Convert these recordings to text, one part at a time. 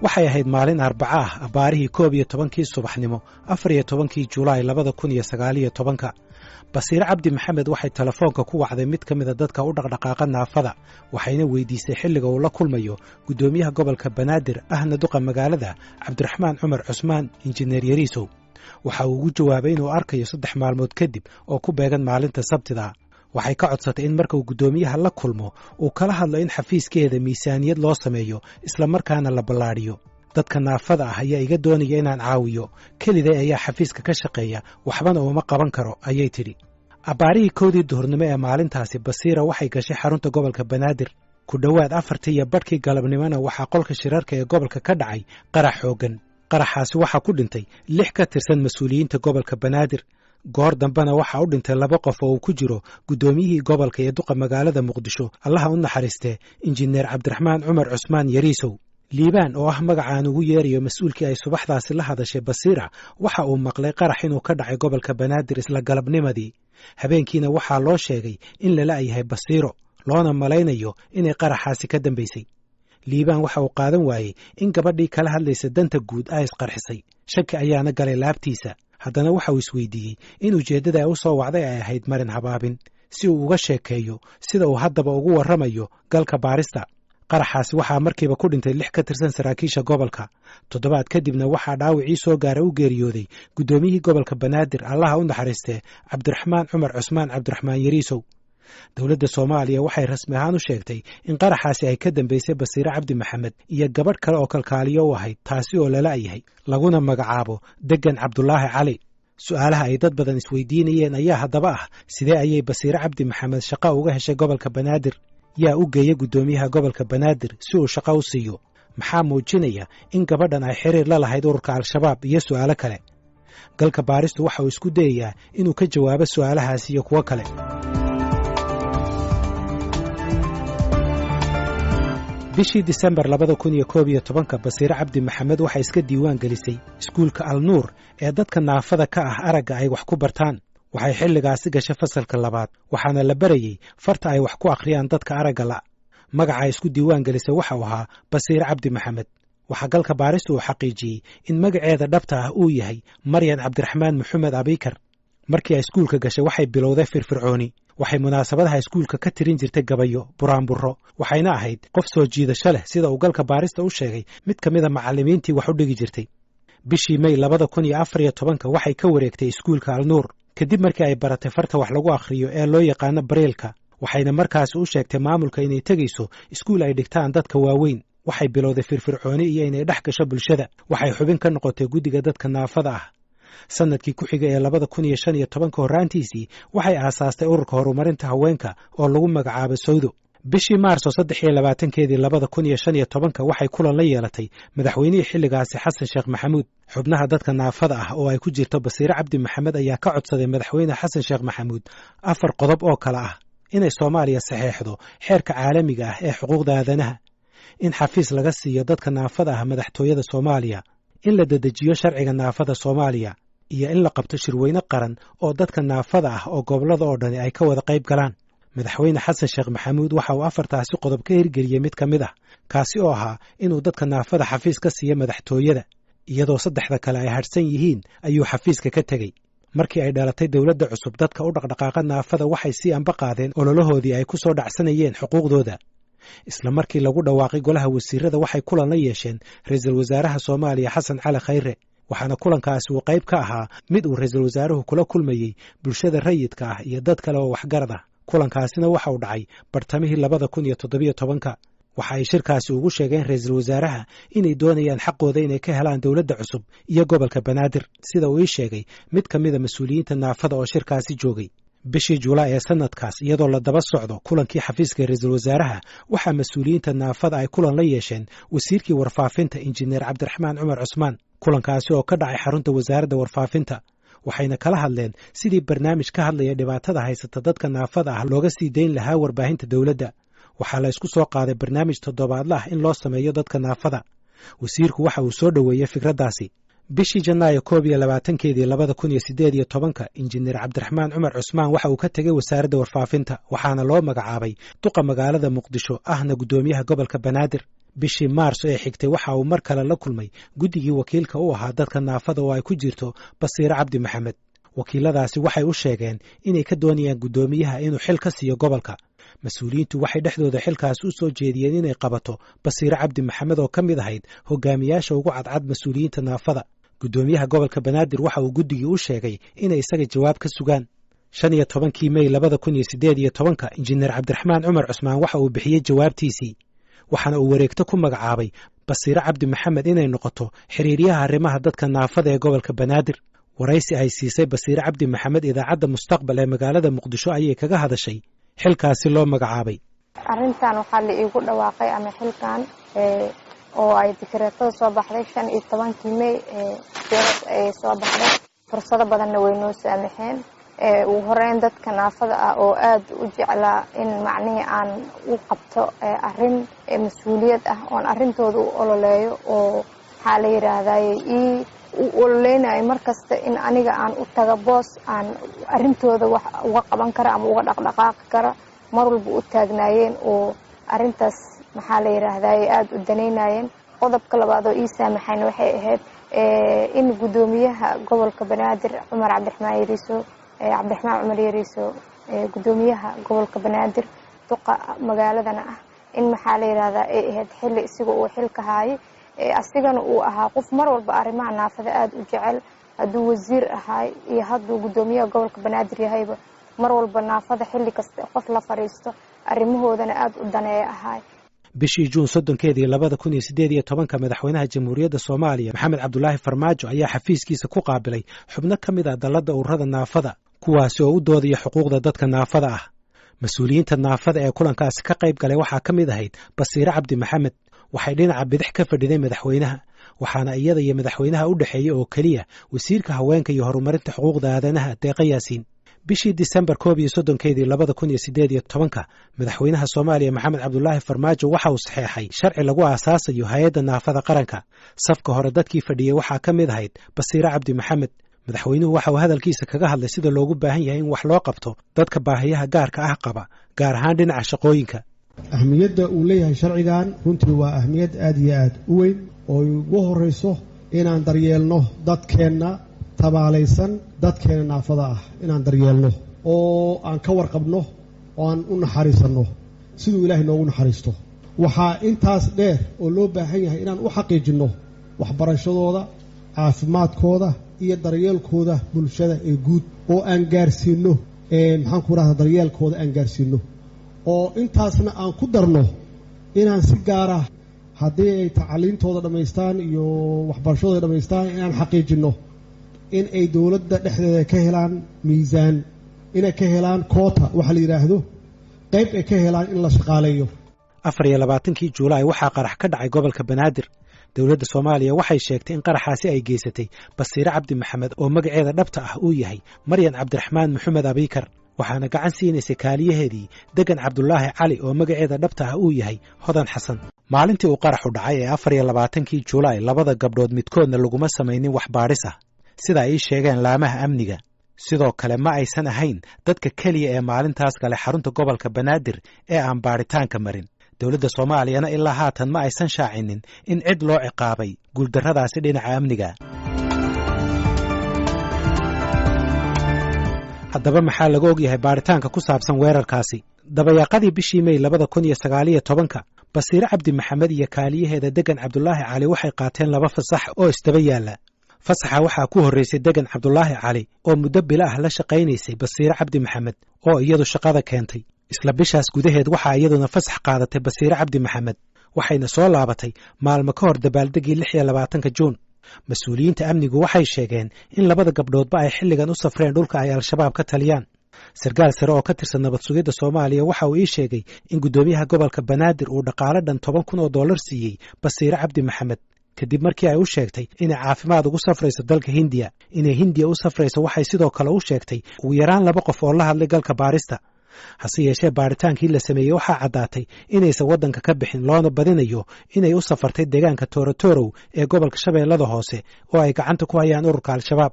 waxay ahayd maalin Arbaca ah abaarihii 11kii subaxnimo 14kii Juulaay 2019 Basiir Cabdi Maxamed waxay telefoonka ku wacday mid ka mid ah dadka u dhaqdhaqaaqa naafada waxayna weydiisay xilliga uu la kulmayo gudoomiyaha gobolka Banaadir ahna duqa magaalada Cabdiraxmaan Cumar Cusmaan injineer Yariisow waxa uu ugu jawaabay inuu arkayo 3 maalmood kadib oo ku beegan maalinta Sabtida waxay ka codsatay in marka uu gudoomiyaha la kulmo uu kala hadlo in xafiiskeeda miisaaniyad loo sameeyo isla markaana la ballaariyo dadka naafada ah ayaa iga doonaya inaan caawiyo kaliya ayaa xafiiska ka shaqeeya waxbana uma qaban karo ayay tiri abaarihii 1 duhurnimo ee maalintaasi Basiira waxay gashay xarunta gobolka Banaadir ku dhawaad 4:00 galabnimona waxa qolka shirarka ee gobolka ka dhacay qarax xoogan qaraxaasi waxa ku dhintay 6 ka tirsan mas'uuliyiinta gobolka Banaadir goor dambana waxa u dhintay 2 qof oo ku jiro gudoomiyihii gobolka ee duqa magaalada Muqdisho Allah u naxariiste injineer Cabdiraxmaan Cumar Cusmaan Yariisow liibaan oo ah magacaan ugu yeerayo mas'uulkii ay subaxdaasi la hadashay Basiira waxa uu maqlay qarax inuu ka dhacay gobolka Banaadir isla galabnimadii habeenkiina waxa loo sheegay in la yahay Basiiro loona malaynayo inay qaraxaasi ka dambeysay liibaan waxa uu qaadan waayay in gabadhii kala hadlaysa danta guud ay isqarxisay shaki ayaana galay laabtiisa haddana waxa uu isweydiiyey in ujeedada ay u soo wacday ay ahayd marin habaabin si uu uga sheekeeyo sida uu haddaba ugu warramayo galka baarista qaraxaasi waxaa markiiba ku dhintay 6 ka tirsan saraakiisha gobolka toddobaad kadibna waxaa dhaawacii soo gaaray u geeriyooday gudoomiyihii gobolka Banaadir Allah u naxariiste Cabdiraxmaan Cumar Cusmaan Cabdiraxmaan Yariisow dawladda Soomaaliya waxay rasmi ahaan u sheegtay in qaraxaasi ay ka dambeysay Basiir Cabdi Maxamed iyo gabadh kale oo kalkaaliyo u ahayd taasi oo la yahay laguna magacaabo Degan Cabdullaahi Cali su'aalaha ay dad badan isweydiinayeen ayaa haddaba ah sidee ayay Basiir Cabdi Maxamed shaqo uga heshay gobolka Banaadir yaa u geeyay gudoomiyaha gobolka Banaadir si uu shaqo u siiyo maxaa muujinaya in gabadhan ay xiriir la lahayd ururka Al-Shabaab iyo su'aalo kale galka baaristu waxa uu isku dayayaa inuu ka jawaabo su'aalahaas iyo kuwa kale bishii December 2011 Basiir Cabdi Maxamed waxay iska diiwaan gelisay iskuulka Al-Nuur ee dadka naafada ka ah aragga ay wax ku bartaan waxay xilligaasi gashay fasalka 2 waxaana la barayay farta ay wax ku akhriyaan dadka aragga la magaca isku diiwaan gelisay waxa uu ahaa Basiir Cabdi Maxamed waxa galka baaristu uu xaqiijiyay in magaceeda dhabta ah uu yahay Maryan Cabdiraxmaan Maxamed Abikar markii ay iskuulka gashay waxay bilowday firfircooni waxay munaasabadaha iskuulka ka tirin jirtay gabayo buraanburo waxayna ahayd qof soo jiidasho leh sida uu galka baarista u sheegay mid kamid ah macallimiintii wax u dhigi jirtay bishii May 2014 waxay ka wareegtay iskuulka Al-Nuur kadib markii ay baratay farta wax lagu akhriyo ee loo yaqaan Braille-ka waxayna markaas u sheegtay maamulka inay tagayso iskuul ay dhigtaan dadka waaweyn waxay bilowday firfircooni iyo inay dhex gasho bulshada waxay xubin ka noqotay guddiga dadka naafada ah sanadkii ku xigay ee 2015 horaantiisii waxay aasaastay ururka horumarinta haweenka oo lagu magacaabo Sawdo bishii Maarso 23keedii 2015 waxay kulan la yeelatay madaxweynihii xilligaasi Xasan Sheekh Maxamuud xubnaha dadka naafada ah oo ay ku jirto Basiir Cabdi Maxamed ayaa ka codsaday madaxweyne Xasan Sheekh Maxamuud 4 qodob oo kala ah inay Soomaaliya saxeexdo xeerka caalamiga ah ee xuquuqda aadanaha in xafiis laga siiyo dadka naafada ah madaxtooyada Soomaaliya in la dedejiyo sharciga naafada Soomaaliya iyo in la qabto shirweyne qaran oo dadka naafada ah oo gobolada oo dhan ay ka wada qayb galaan madaxweyne Xasan Sheekh Maxamuud waxa uu 4taasi qodob ka hirgeliyay mid kamid ah kaasi oo ahaa inuu dadka naafada xafiis ka siiyo madaxtooyada iyadoo 3 kale ay harsan yihiin ayuu xafiiska ka tagay markii ay dhalatay dawladda cusub dadka u dhaqdhaqaaqa naafada waxay si anba qaadeen ololahoodii ay ku soo dhacsanayeen xuquuqdooda isla markii lagu dhawaaqay golaha wasiirada waxay kulan la yeesheen ra'iisul wasaaraha Soomaaliya Xasan Cali Khayre waxaana kulankaasi uu qayb ka ahaa mid uu ra'iisul wasaaruhu kula kulmayay bulshada rayidka ah iyo dad kale oo waxgarad ah kulankaasina waxa uu dhacay bartamihii 2017 waxa ay shirkaasi ugu sheegeen ra'iisul wasaaraha inay doonayaan xaqooda inay ka helaan dawladda cusub iyo gobolka Banaadir sida uu sheegay mid kamid ah mas'uuliyiinta naafada oo shirkaasi joogay bishii Juulaay ee sanadkaas iyadoo la daba socdo kulankii xafiiska ra'iisul wasaaraha waxa mas'uuliyiinta naafada ay kulan la yeesheen wasiirkii warfaafinta injineer Cabdiraxmaan Cumar Cusmaan kulankaasi oo ka dhacay xarunta wasaaradda warfaafinta waxayna kala hadleen sidii barnaamij ka hadlaya dhibaatada haysata dadka naafada ah looga sii deyn lahaa warbaahinta dawladda waxaa la isku soo qaaday barnaamij toddobaadle ah in loo sameeyo dadka naafada wasiirku waxa uu soo dhaweeyay fikradaasi bishii Janaayo 22keedii 2018 injineer Cabdiraxmaan Cumar Cusmaan waxa uu ka tagay wasaaradda warfaafinta waxaana loo magacaabay duqa magaalada Muqdisho ahna gudoomiyaha gobolka Banaadir bishii maarso ee xigtay waxa uu mar kale la kulmay guddigii wakiilka u ahaa dadka naafada oo ay ku jirto Basiire Cabdi Maxamed. wakiiladaasi waxay u sheegeen inay ka doonayaan guddoomiyaha inuu xil ka siiyo gobolka. mas-uuliyiintu waxay dhexdooda xilkaas u soo jeediyeen inay qabato Basiire Cabdi Maxamed oo ka mid ahayd hogaamiyaasha ugu cadcad mas-uuliyiinta naafada. guddoomiyaha gobolka Banaadir waxa uu guddigii u sheegay inay isaga jawaab ka sugaan. 15 May 2018 injineer Cabdiraxmaan Cumar Cusmaan waxa uu bixiyey jawaabtiisii, waxaana uu wareegto ku magacaabay Basiire Cabdi Maxamed inay noqoto xiriiryaha arrimaha dadka naafada ee gobolka Banaadir. waraysi ay siisay Basiire Cabdi Maxamed idaacadda Mustaqbal ee magaalada Muqdisho ayay kaga hadashay xilkaasi loo magacaabay. arrintan waxaa la iigu dhawaaqay ama xilkan oo ay dekreetada soo baxday 15 May ee soo baxday. fursado badanna way noo saamaxeen. ugu horeyn dadka naafada ah oo aad u jeclaa in macnaheedu aan u qabto arrin mas'uuliyad ah oo arrintooda u ololeeyo oo waxa la yiraahdaa u ololeynayo markasta in aniga aan u taga boos aan arrintooda wax uga qaban karo ama uga dhaqdhaqaaqi karo mar walba u taagnaayeen oo arrintaas waxa la yiraahdaa aad u daneynayeen. qodobka labaad oo ii saamaxayna waxay ahayd in guddoomiyaha gobolka Banaadir Cumar Cabdiraxmaan Cumar Yariiso guddoomiyaha gobolka Banaadir duqa magaaladana ah in waxa la yiraahdaa ay ahayd xilli isaga oo xilka haayay asigana uu ahaa qof mar walba arrimaha naafada aad u jecel. hadduu wasiir ahaa iyo hadduu guddoomiyaha gobolka Banaadir yahayba mar walba naafada xilli kasta qof la fariisto arrimahoodana aad u daneeyo ahaa. bishii Juun 30 2018 madaxweynaha Jamhuuriyadda Soomaaliya Maxamed Cabdullaahi Farmaajo ayaa xafiiskiisa ku qaabilay xubno ka mid ah dalladda ururada naafada kuwaasi oo u doodaya xuquuqda dadka naafada ah. mas-uuliyiinta naafada ee kulankaasi ka qayb galay waxaa ka mid ahayd Basiire Cabdi Maxamed. waxay dhinaca bidix ka fadhiday madaxweynaha, waxaana iyada iyo madaxweynaha u dhaxeeyay oo kaliya wasiirka haweenka iyo horumarinta xuquuqda aadanaha Deeqa Yaasiin. bishii Disembar 31 2018 madaxweynaha Soomaaliya Maxamed Cabdullaahi Farmaajo waxa uu saxeexay sharci lagu aasaasayo hay'adda naafada qaranka. safka hore dadkii fadhiyay waxaa ka mid ahayd Basiire Cabdi Maxamed. madaxweynuhu waxa uu hadalkiisa kaga hadlay sida loogu baahan yahay in wax loo qabto dadka baahiyaha gaarka ah qaba, gaar ahaan dhinaca shaqooyinka. ahmiyadda uu leeyahay sharcigan runtii waa ahmiyad aad iyo aad u weyn oo ugu horeyso inaan daryeelno dadkeenna tabaalaysan, dadkeena naafada ah inaan daryeelno oo aan ka warqabno oo aan u naxariisanno siduu ilaahay noogu naxariisto. waxaa intaas dheer oo loo baahan yahay inaan u xaqiijinno waxbarashadooda, caafimaadkooda iyo daryeelkooda bulshada ee guud oo aan gaarsiino maxaan ku rahdaa daryeelkooda aan gaarsiino oo intaasna aan ku darno inaan si gaar ah haddii ay tacliintooda dhammaystaan iyo waxbarashadooda dhammaystaan inaan xaqiijinno in ay dowladda dhexdeeda ka helaan miisaan, inay ka helaan koota waxa la yiraahdo qayb ay ka helaan in la shaqaaleeyo. 24 Juulaay waxaa qarax ka dhacay gobolka Banaadir. dowladda Soomaaliya waxay sheegtay in qaraxaasi ay geysatay Basiire Cabdi Maxamed oo magaceeda dhabta ah uu yahay Maryan Cabdiraxmaan Maxamed Abikar, waxaana gacan siinaysay kaaliyaheedii Degan Cabdullaahi Cali oo magaceeda dhabta ah uu yahay Hodan Xasan. maalintii uu qaraxu dhacay ee 24 Juulaay labada gabdhood midkoodna laguma samaynin wax baadhis ah sida ay sheegeen laamaha amniga. sidoo kale ma aysan ahayn dadka kaliya ee maalintaas gale xarunta gobolka Banaadir ee aan baaritaanka marin. dowladda Soomaaliyana ilaa haatan ma aysan shaacinin in cid loo ciqaabay guuldarradaasi dhinaca amniga. haddaba maxaa laga ogyahay baaritaanka ku saabsan weerarkaasi? dabayaaqadii bishii May 2019 Basiire Cabdi Maxamed iyo kaaliyaheeda Degan Cabdullaahi Cali waxay qaateen 2 fasax oo isdaba yaala. fasaxa waxaa ku horreysay Degan Cabdullaahi Cali oo muddo bilo ah la shaqaynaysay Basiire Cabdi Maxamed oo iyadu shaqada keentay. isla bishaas gudaheed waxaa iyaduna fasax qaadatay Basiire Cabdi Maxamed, waxayna soo laabatay maalmo ka hor dabaaldegii 26 Juun. mas-uuliyiinta amnigu waxay sheegeen in labada gabdhoodba ay xilligan u safreen dhulka ay al-shabaab ka taliyaan. sarkaal sare oo ka tirsan nabad sugidda Soomaaliya waxa uu ii sheegay in guddoomiyaha gobolka Banaadir uu dhaqaale dhan $10,000 siiyey Basiire Cabdi Maxamed kadib markii ay u sheegtay inay caafimaad ugu safrayso dalka Hindiya. inay Hindiya u safrayso waxay sidoo kale u sheegtay ugu yaraan 2 qof oo la hadlay galka baarista. hase yeeshee baaritaankii la sameeyey waxaa caddaatay inaysan waddanka ka bixin, loona badinayo inay u safartay deegaanka Toorotorow ee gobolka Shabeellada Hoose oo ay gacanta ku hayaan ururka al-shabaab.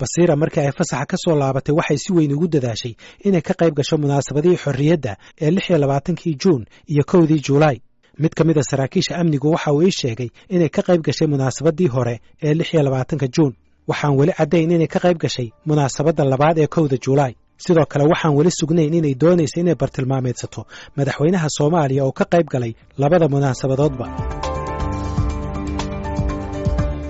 Basiire markii ay fasaxa ka soo laabatay waxay si weyn ugu dadaashay inay ka qayb gasho munaasabadihii xorriyadda ee 26 Juun iyo 1 Juulaay. mid ka mid a saraakiisha amnigu waxa uu ii sheegay inay ka qayb gashay munaasabadii hore ee 26 Juun waxaan weli caddayn inay ka qayb gashay munaasabadda labaad ee 1 Juulaay sidoo kale waxaan weli sugnayn inay doonayso inay bartilmaameedsato madaxweynaha Soomaaliya oo ka qayb galay labada munaasabadoodba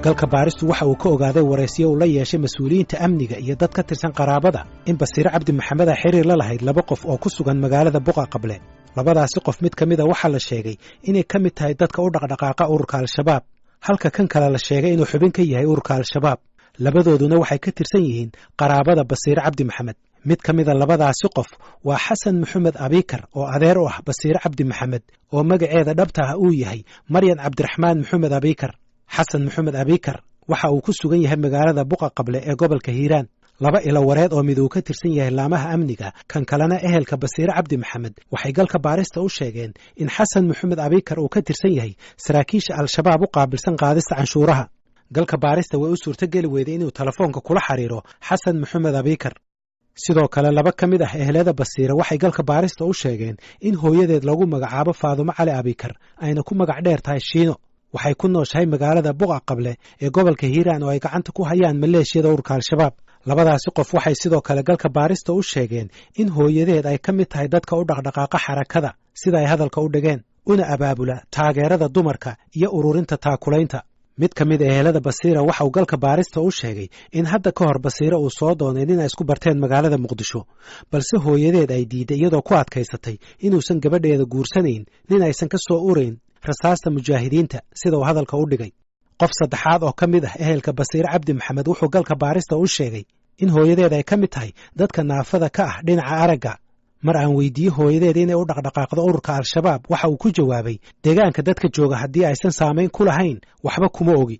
galka baaristu waxa uu ka ogaaday wareysiyo uu la yeeshay mas'uuliyiinta amniga iyo dad ka tirsan qaraabada in Basiir Cabdi Maxamed ay xiriir la lahayd laba qof oo ku sugan magaalada Buqa Qable labadaasi qof mid kamid ah waxa la sheegay inay kamid tahay dadka u dhaqdhaqaaqa ururka Al-Shabaab halka kan kale la sheegay inuu xubin ka yahay ururka Al-Shabaab labadooduna waxay ka tirsan yihiin qaraabada Basiir Cabdi Maxamed mid kamid ah labadaasi qof waa Xasan Maxamed Abikar oo adeer u ah Basiir Cabdi Maxamed oo magaceeda dhabta ah uu yahay Maryan Cabdiraxmaan Maxamed Abikar Xasan Maxamed Abikar waxa uu ku sugan yahay magaalada Buqa Qable ee gobolka Hiiraan laba ilo wareed oo mid uu ka tirsan yahay laamaha amniga kan kalena ehelka Basiir Cabdi Maxamed waxay galka baarista u sheegeen in Xasan Maxamed Abikar uu ka tirsan yahay saraakiisha Al-Shabaab u qaabilsan qaadista canshuuraha galka baarista way u suurtageli weyday inuu telefoonka kula xiriiro Xasan Maxamed Abikar sidoo kale laba ka mid ah ehelada Basiir waxay galka baarista u sheegeen in hooyadeed lagu magacaabo Faadumo Cali Abikar ayna ku magac dheer tahay Shiino waxay ku nooshahay magaalada Buqa Qable ee gobolka Hiiraan oo ay gacanta ku hayaan maleeshiyada ururka Al-Shabaab labadaasi qof waxay sidoo kale galka baarista u sheegeen in hooyadeed ay ka mid tahay dadka u dhaqdhaqaaqa xarakada sida ay hadalka u dhigeen una abaabula taageerada dumarka iyo ururinta taakulaynta mid ka mid ah ehelada Basiir waxa uu galka baarista u sheegay in hadda ka hor Basiir uu soo doonay in ay isku barteen magaalada Muqdisho balse hooyadeed ay diiday iyadoo ku adkaysatay inuusan gabadheeda guursanayn nin aysan ka soo ureyn rasaasta mujaahidiinta sida uu hadalka u dhigay qof saddexaad oo ka mid ah ehelka Basiir Cabdi Maxamed wuxuu galka baarista u sheegay in hooyadeed ay ka mid tahay dadka naafada ka ah dhinaca aragga mar aan weydiiyey hooyadeed inay u dhaqdhaqaaqdo ururka Al-Shabaab waxa uu ku jawaabay deegaanka dadka jooga haddii aysan saameyn ku lahayn waxba kuma ogi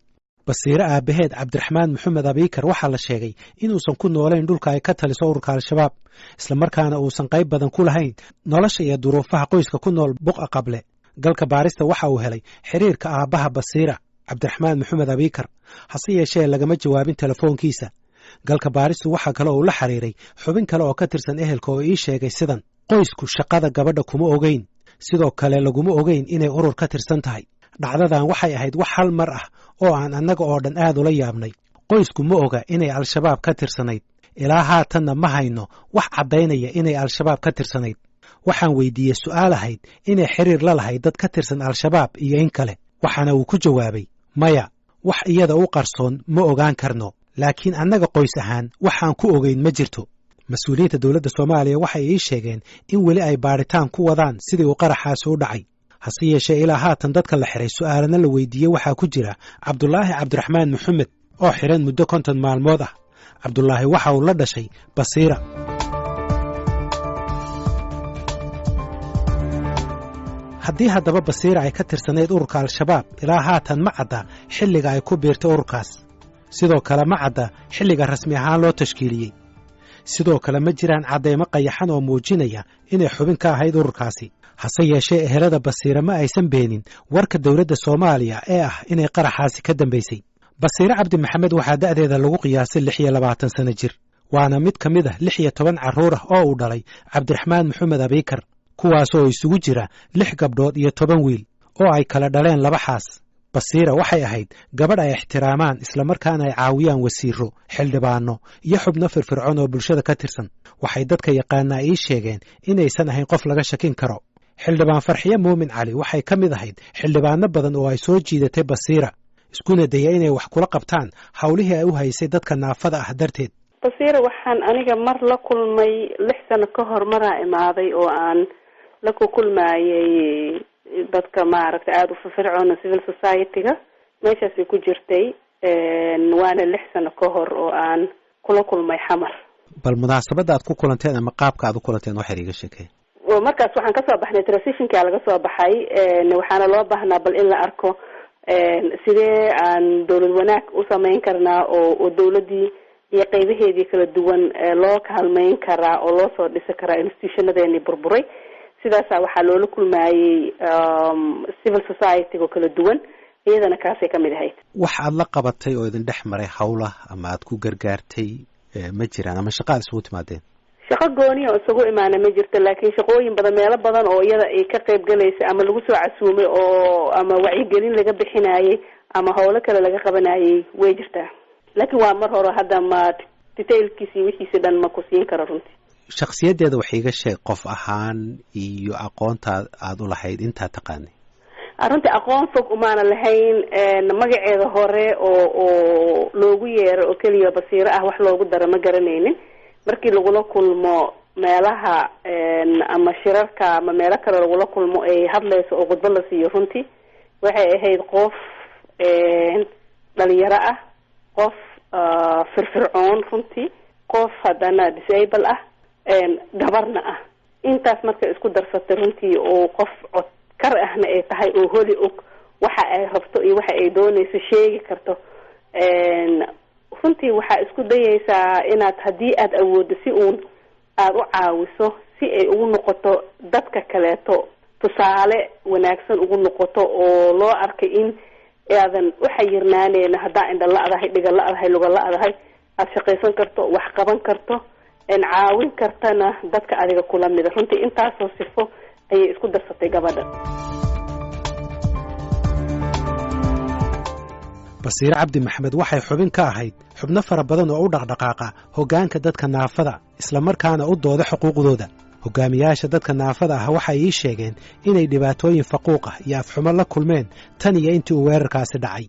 Basiir aabaheed Cabdiraxmaan Maxamed Abikar waxa la sheegay inuusan ku noolayn dhulka ay ka taliso ururka Al-Shabaab isla markaana uusan qayb badan ku lahayn nolosha iyo duruufaha qoyska ku nool Buqa Qable galka baarista waxa uu helay xiriirka aabaha Basiir Cabdiraxmaan Maxamed Abikar hase yeeshee lagama jawaabin telefoonkiisa galka baaristu waxa kale oo la xiriiray xubin kale oo ka tirsan ehelka oo ii sheegay sidan qoysku shaqada gabadha kuma ogeyn sidoo kale laguma ogeyn inay urur ka tirsan tahay dhacdadan waxay ahayd wax hal mar ah oo aan annaga oo dhan aad ula yaabnay qoysku ma oga inay Al-Shabaab ka tirsanayd ilaa haatanna ma hayno wax caddaynaya inay Al-Shabaab ka tirsanayd waxaan weydiiyey su'aal ahayd inay xiriir la lahayd dad ka tirsan Al-Shabaab iyo in kale waxaana uu ku jawaabay maya wax iyada u qarsoon ma ogaan karno laakiin annaga qoys ahaan waxaan ku ogeyn ma jirto mas'uuliyiinta dawladda Soomaaliya waxay ii sheegeen in weli ay baaritaan ku wadaan sidii uu qaraxaasi u dhacay hase yeeshee ilaa haatan dadka la xiray su'aalana la weydiiyey waxaa ku jira Cabdulaahi Cabdiraxmaan Maxamed oo xiran muddo 50 maalmood ah Cabdulaahi waxa uu la dhashay Basiir haddii haddaba Basiir ay ka tirsanayd ururka Al-Shabaab ilaa haatan ma cadda xilliga ay ku biirtay ururkaas sidoo kale ma cadda xilliga rasmi ahaan loo tashkiiliyey sidoo kale ma jiraan cadeymo qayaxan oo muujinaya inay xubin ka ahayd ururkaasi hase yeeshee ehelada Basiir ma aysan beenin warka dawladda Soomaaliya ee ah inay qaraxaasi ka dambeysay Basiir Cabdi Maxamed waxaa da'deeda lagu qiyaasay 26 sano jir waana mid ka mid ah 16 carruur ah oo uu dhalay Cabdiraxmaan Maxamed Abikar kuwaas oo isugu jira 6 gabdhood iyo 10 wiil oo ay kala dhaleen laba xaas Basiir waxay ahayd gabadh ay ixtiraamaan isla markaana ay caawiyaan wasiiro xildhibaano iyo xubno firfircoon oo bulshada ka tirsan waxay dadka yaqaanaa ii sheegeen inaysan ahayn qof laga shakin karo xildhibaan Farxiye Muumin Cali waxay ka mid ahayd xildhibaano badan oo ay soo jiidatay Basiir iskuna dayay inay wax kula qabtaan hawlihii ay u haysay dadka naafada ah darteed Basiir waxaan aniga mar la kulmay 6 sano ka hor maraa imaaday oo aan la kulmayay dadka maaragtay aad u firfircoon civil society-ga meeshaas ku jirtay waana 6 sano ka hor oo aan kula kulmay xamar bal munaasabada aad ku kulanteen ama qaabka aad u kulanteen waxa iga sheekay markaas waxaan ka soo baxnay transition-ka laga soo baxay waxaana loo baahnaa bal in la arko sidee aan dawlad wanaag u sameyn karnaa oo dawladii iyo qaybaheedii kala duwan loo kaalmeyn karaa oo loo soo dhisi karaa institutionadeeni burburay sidaas waxaa loola kulmayay civil society oo kala duwan iyadana kaasay kamid ahayd wax aad la qabatay oo idin dhex maray hawlaha ama aad ku gargaartay ma jiraan ama shaqaad isugu timaadeen shaqo gooni oo isugu imaana ma jirto laakiin shaqooyin badan meelo badan oo iyada ay ka qayb galaysa ama lagu soo casuumay oo ama wacyigelin laga bixinayay ama howlo kale laga qabanayay way jirtaa laakiin waa mar hore hadda ma detailkiisii wixiisi dhan ma ku siin karo runtii shakhsiyaddeeda wax iiga sheeg qof ahaan iyo aqoonta aad u lahayd intaa taqaanay runtii aqoon fog umaana lahayn magaceeda hore oo loogu yeero oo keliya Basiiro ah wax loogu daro ma garanaynin markii lagula kulmo meelaha ama shirarka ama meelo kale lagula kulmo ay hadlayso oo khudbad la siiyo runtii waxay ahayd qof dhalinyaro ah qof firfircoon runtii qof haddana disable ah gabarna ah intaas marka isku darsatay runtii oo qof cod kar ahna ay tahay oo holi og waxa ay rabto iyo waxa ay doonayso sheegi karto runtii waxaa isku dayaysaa inaad haddii aad awooddo si uun aada u caawiso si ay ugu noqoto dadka kaleeto tusaale wanaagsan ugu noqoto oo loo arkay in aadan u xayirnaaneyna haddaa indha la-dahay dhiga la-dahay luga la-dahay aada shaqaysan karto wax qaban karto caawin kartana dadka adiga kula mida runtii intaasoo sifo ayay isku darsatay gabadha Basiiro Cabdi Maxamed waxay xubin ka ahayd xubno fara badan oo u dhaqdhaqaaqa hoggaanka dadka naafada isla markaana u dooda xuquuqdooda hogaamiyaasha dadka naafada ah waxay ii sheegeen inay dhibaatooyin faquuq ah iyo afxumo la kulmeen tan iyo intii uu weerarkaasi dhacay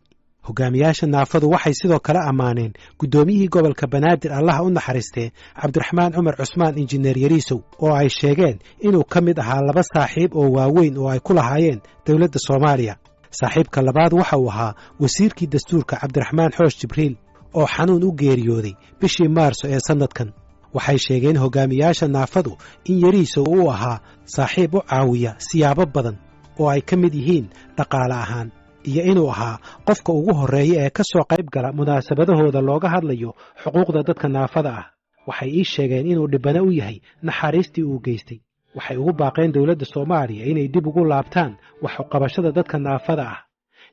hogaamiyaasha naafadu waxay sidoo kale ammaaneen guddoomiyihii gobolka Banaadir Allah u naxariistee Cabdiraxmaan Cumar Cusmaan injineer Yariisow oo ay sheegeen inuu ka mid ahaa laba saaxiib oo waaweyn oo ay ku lahaayeen dawladda Soomaaliya saaxiibka labaad waxa uu ahaa wasiirkii dastuurka Cabdiraxmaan Xoosh Jibriil oo xanuun u geeriyooday bishii Maarso ee sanadkan waxay sheegeen hogaamiyaasha naafadu in Yariisow uu ahaa saaxiib u caawiya siyaabo badan oo ay ka mid yihiin dhaqaale ahaan iyo inuu ahaa qofka ugu horeeya ee ka soo qayb gala munaasabadahooda looga hadlayo xuquuqda dadka naafada ah waxay ii sheegeen inuu dhibana u yahay naxariistii uu geystay waxay ugu baaqeen dawladda Soomaaliya inay dib ugu laabtaan wax u qabashada dadka naafada ah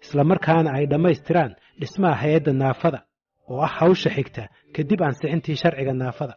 isla markaana ay dhamaystiraan dhismaha hay'adda naafada oo ah hawsha xigta kadib ansixintii sharciga naafada